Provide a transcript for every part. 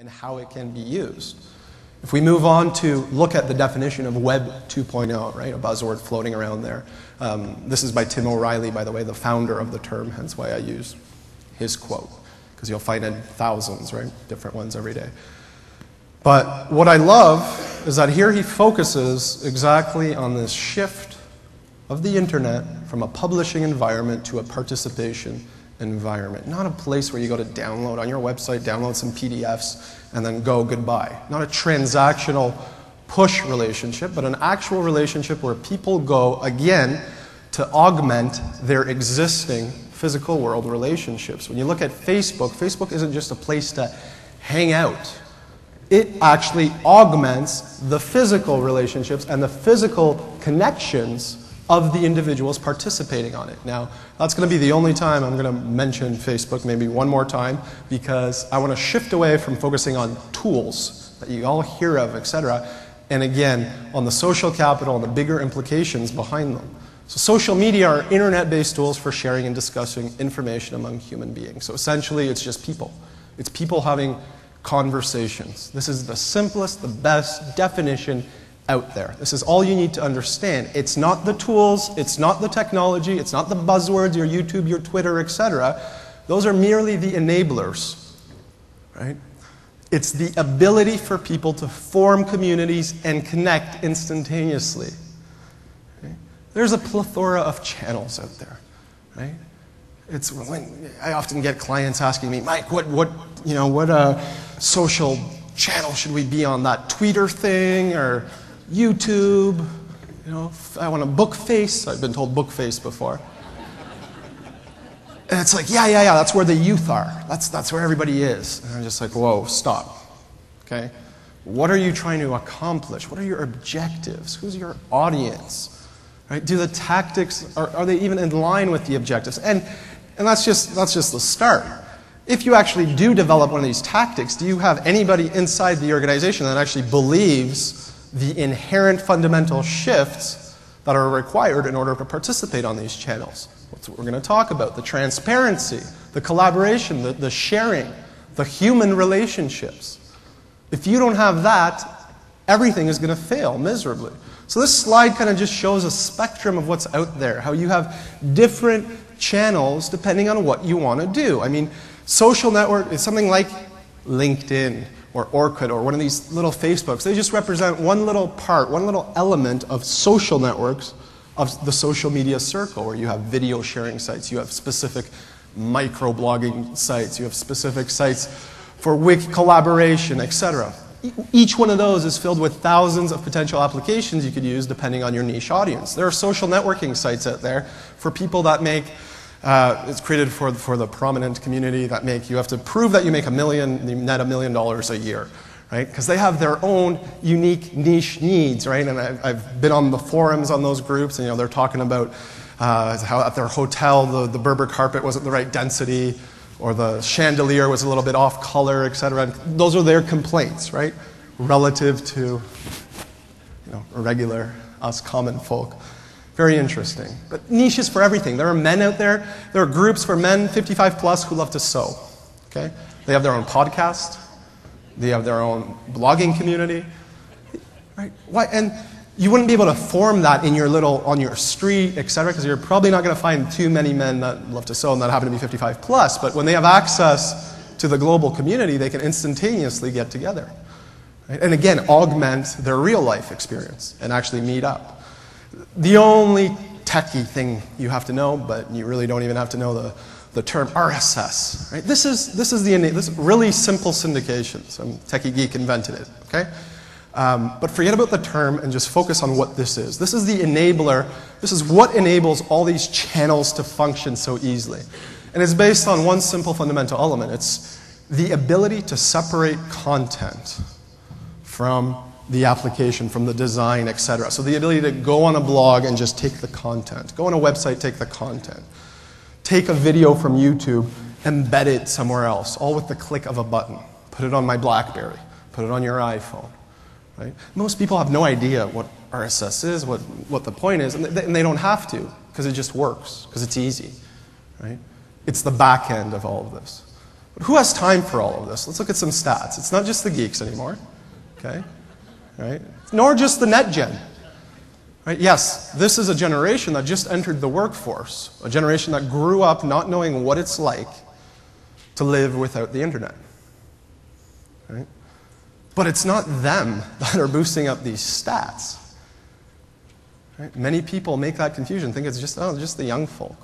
and how it can be used. If we move on to look at the definition of Web 2.0, right, a buzzword floating around there. This is by Tim O'Reilly, by the way, the founder of the term, hence why I use his quote, because you'll find it thousands, right, different ones every day. But what I love is that here he focuses exactly on this shift of the internet from a publishing environment to a participation environment. Not a place where you go to download on your website, download some PDFs, and then go goodbye. Not a transactional push relationship, but an actual relationship where people go, again, to augment their existing physical world relationships. When you look at Facebook, Facebook isn't just a place to hang out. It actually augments the physical relationships and the physical connections of the individuals participating on it. Now, that's going to be the only time I'm going to mention Facebook, maybe one more time, because I want to shift away from focusing on tools that you all hear of, etc., and again, on the social capital and the bigger implications behind them. So social media are internet-based tools for sharing and discussing information among human beings. So essentially, it's just people. It's people having conversations. This is the simplest, the best definition out there. This is all you need to understand. It's not the tools, it's not the technology, it's not the buzzwords, your YouTube, your Twitter, etc. Those are merely the enablers, right? It's the ability for people to form communities and connect instantaneously. Okay? There's a plethora of channels out there, right? It's when I often get clients asking me, Mike, what social channel should we be on? That Twitter thing or YouTube? You know, I want a Bookface. I've been told Bookface before. And it's like, yeah, that's where the youth are. That's where everybody is. And I'm just like, whoa, stop. Okay? What are you trying to accomplish? What are your objectives? Who's your audience? Right? Do the tactics, are they even in line with the objectives? And that's just the start. If you actually do develop one of these tactics, do you have anybody inside the organization that actually believes the inherent fundamental shifts that are required in order to participate on these channels? That's what we're going to talk about. The transparency, the collaboration, the sharing, the human relationships. If you don't have that, everything is going to fail miserably. So this slide kind of just shows a spectrum of what's out there, how you have different channels depending on what you want to do. I mean, social network is something like LinkedIn or Orkut or one of these little Facebooks. They just represent one little part, one little element of social networks of the social media circle, where you have video sharing sites, you have specific microblogging sites, you have specific sites for wiki collaboration, etc. Each one of those is filled with thousands of potential applications you could use depending on your niche audience. There are social networking sites out there for people that make it's created for the prominent community that you have to prove that you make you net $1 million a year, right? Because they have their own unique niche needs, right? And I've been on the forums on those groups, and they're talking about how at their hotel the Berber carpet wasn't the right density, or the chandelier was a little bit off color, etc. And those are their complaints, right? Relative to regular us common folk. Very interesting. But niches for everything. There are men out there. There are groups for men 55 plus who love to sew. Okay? They have their own podcast. They have their own blogging community. Right? Why? And you wouldn't be able to form that in on your street, etc., because you're probably not going to find too many men that love to sew and that happen to be 55 plus. But when they have access to the global community, they can instantaneously get together. Right? And again, augment their real life experience and actually meet up. The only techie thing you have to know, but you really don't even have to know the term RSS. Right? This is really simple syndication. Some techie geek invented it. Okay, but forget about the term and just focus on what this is. This is the enabler. This is what enables all these channels to function so easily, and it's based on one simple fundamental element. It's the ability to separate content from the application, from the design, etc. So the ability to go on a blog and just take the content. Go on a website, take the content. Take a video from YouTube, embed it somewhere else, all with the click of a button. Put it on my BlackBerry. Put it on your iPhone. Right? Most people have no idea what RSS is, what the point is, and they don't have to, because it just works, because it's easy. Right? It's the back end of all of this. But who has time for all of this? Let's look at some stats. It's not just the geeks anymore, okay? Right? Nor just the NetGen. Right? Yes, this is a generation that just entered the workforce, a generation that grew up not knowing what it's like to live without the internet. Right? But it's not them that are boosting up these stats. Right? Many people make that confusion, think it's just, oh, just the young folk.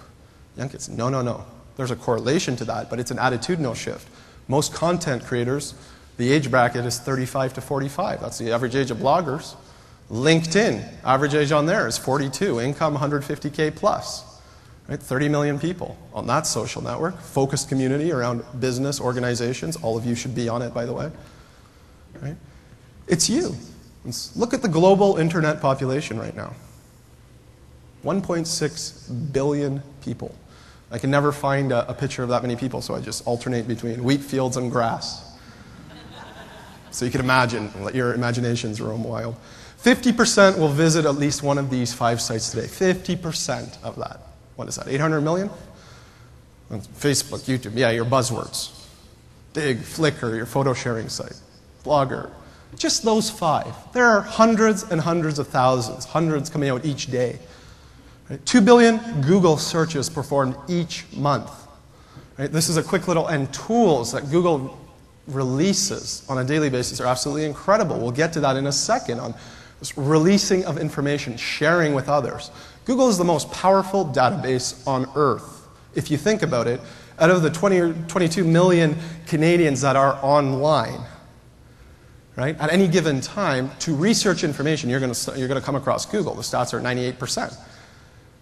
Young kids. No, no, no. There's a correlation to that, but it's an attitudinal shift. Most content creators, the age bracket is 35 to 45. That's the average age of bloggers. LinkedIn, average age on there is 42. Income 150K plus. Right? 30 million people on that social network. Focused community around business organizations. All of you should be on it, by the way. Right? It's you. Look at the global internet population right now. 1.6 billion people. I can never find a picture of that many people, so I just alternate between wheat fields and grass. So you can imagine, let your imaginations roam wild. 50% will visit at least one of these 5 sites today. 50% of that. What is that, 800 million? Facebook, YouTube, yeah, your buzzwords. Dig, Flickr, your photo sharing site. Blogger. Just those 5. There are hundreds and hundreds of thousands, hundreds coming out each day. 2 billion Google searches performed each month. Right? This is a quick little, and tools that Google releases on a daily basis are absolutely incredible. We'll get to that in a second on this releasing of information, sharing with others. Google is the most powerful database on earth. If you think about it, out of the 20 or 22 million Canadians that are online, right, at any given time, to research information, you're going to come across Google. The stats are 98%.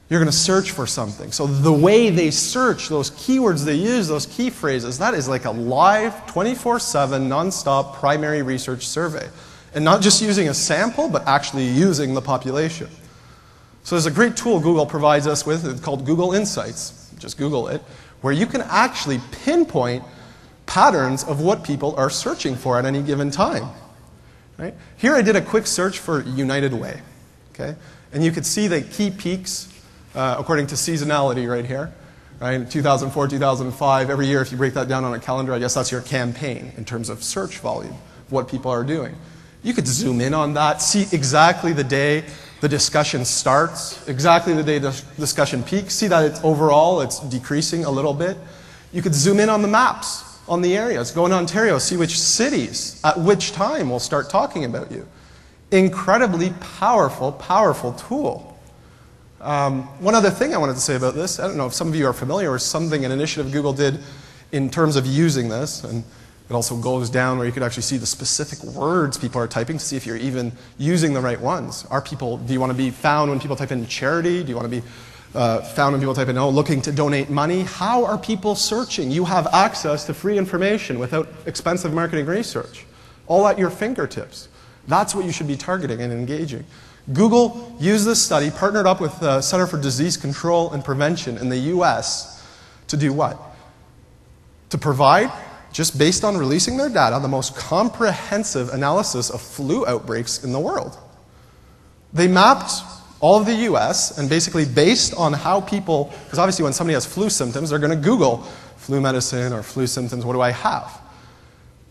You're going to search for something. So the way they search, those keywords they use, those key phrases, that is like a live, 24/7, nonstop primary research survey. And not just using a sample, but actually using the population. So there's a great tool Google provides us with, it's called Google Insights. Just Google it, where you can actually pinpoint patterns of what people are searching for at any given time. Right? Here I did a quick search for United Way. Okay? And you could see the key peaks according to seasonality right here. Right? 2004, 2005, every year if you break that down on a calendar, I guess that's your campaign in terms of search volume, what people are doing. You could zoom in on that, see exactly the day the discussion starts, exactly the day the discussion peaks, see that it's decreasing a little bit. You could zoom in on the maps, on the areas. Go in Ontario, see which cities, at which time will start talking about you. Incredibly powerful, powerful tool. One other thing I wanted to say about this, I don't know if some of you are familiar with something, an initiative Google did in terms of using this, and it also goes down where you could actually see the specific words people are typing to see if you're even using the right ones. Do you want to be found when people type in charity? Do you want to be found when people type in, oh, looking to donate money? How are people searching? You have access to free information without expensive marketing research, all at your fingertips. That's what you should be targeting and engaging. Google used this study, partnered up with the Center for Disease Control and Prevention in the US to do what? To provide, just based on releasing their data, the most comprehensive analysis of flu outbreaks in the world. They mapped all of the US, and basically based on how people, because obviously when somebody has flu symptoms, they're going to Google flu medicine or flu symptoms, what do I have?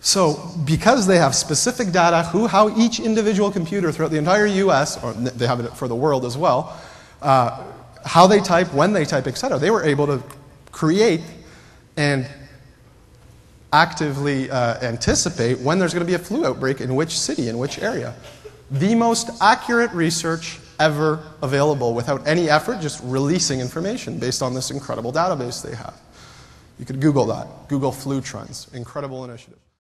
So because they have specific data, how each individual computer throughout the entire US, or they have it for the world as well, how they type, when they type, etc., they were able to create and actively anticipate when there's going to be a flu outbreak in which city, in which area. The most accurate research ever available without any effort, just releasing information based on this incredible database they have. You could Google that. Google flu trends. Incredible initiative.